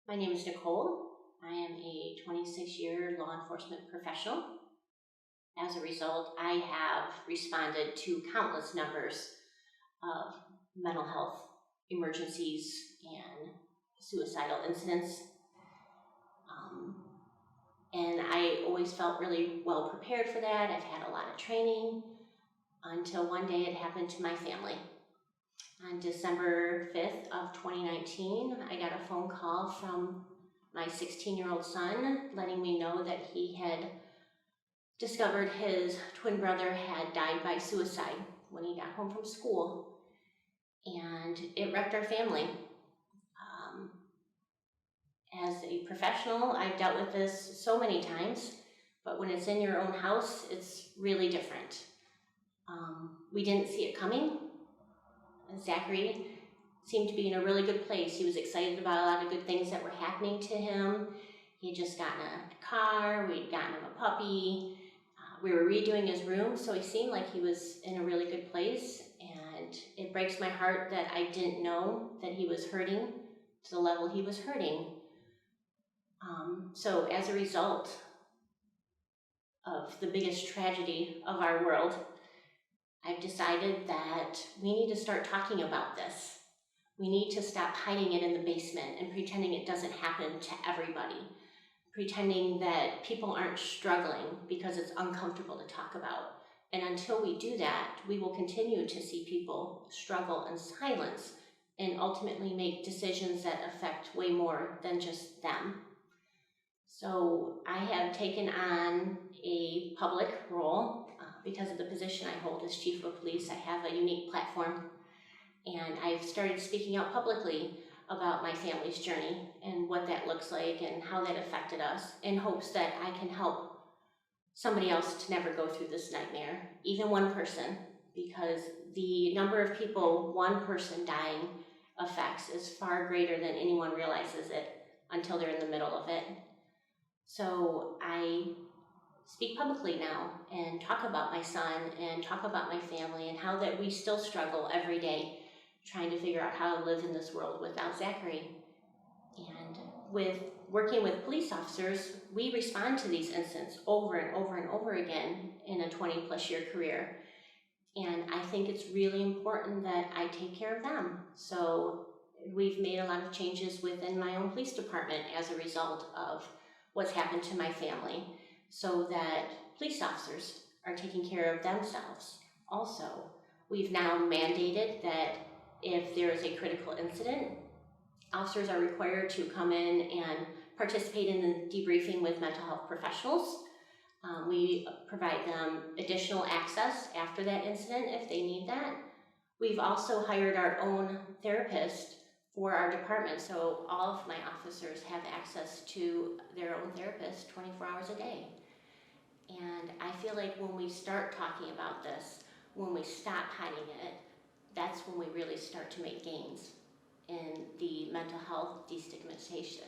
My name is Nicole. I am a 26-year law enforcement professional. As a result, I have responded to countless numbers of mental health emergencies and suicidal incidents. And I always felt really well prepared for that. I've had a lot of training until one day it happened to my family. On December 5th of 2019, I got a phone call from my 16-year-old son letting me know that he had discovered his twin brother had died by suicide when he got home from school. And it wrecked our family. As a professional, I've dealt with this so many times, but when it's in your own house, it's really different. We didn't see it coming. Zachary seemed to be in a really good place. He was excited about a lot of good things that were happening to him. He had just gotten a car, we'd gotten him a puppy, we were redoing his room, so he seemed like he was in a really good place, and it breaks my heart that I didn't know that he was hurting to the level he was hurting. So as a result of the biggest tragedy of our world, I've decided that we need to start talking about this. We need to stop hiding it in the basement and pretending it doesn't happen to everybody, pretending that people aren't struggling because it's uncomfortable to talk about. And until we do that, we will continue to see people struggle in silence and ultimately make decisions that affect way more than just them. So I have taken on a public role because of the position I hold as chief of police. I have a unique platform, and I've started speaking out publicly about my family's journey and what that looks like and how that affected us, in hopes that I can help somebody else to never go through this nightmare, even one person, because the number of people one person dying affects is far greater than anyone realizes it until they're in the middle of it. So I speak publicly now and talk about my son and talk about my family and how that we still struggle every day trying to figure out how to live in this world without Zachary. And with working with police officers, we respond to these incidents over and over and over again in a 20+ year career. And I think it's really important that I take care of them. So we've made a lot of changes within my own police department as a result of what's happened to my family, so that police officers are taking care of themselves. Also, we've now mandated that if there is a critical incident, officers are required to come in and participate in the debriefing with mental health professionals. We provide them additional access after that incident if they need that. We've also hired our own therapist for our department, so all of my officers have access to their own therapist 24 hours a day. And I feel like when we start talking about this, when we stop hiding it, that's when we really start to make gains in the mental health destigmatization.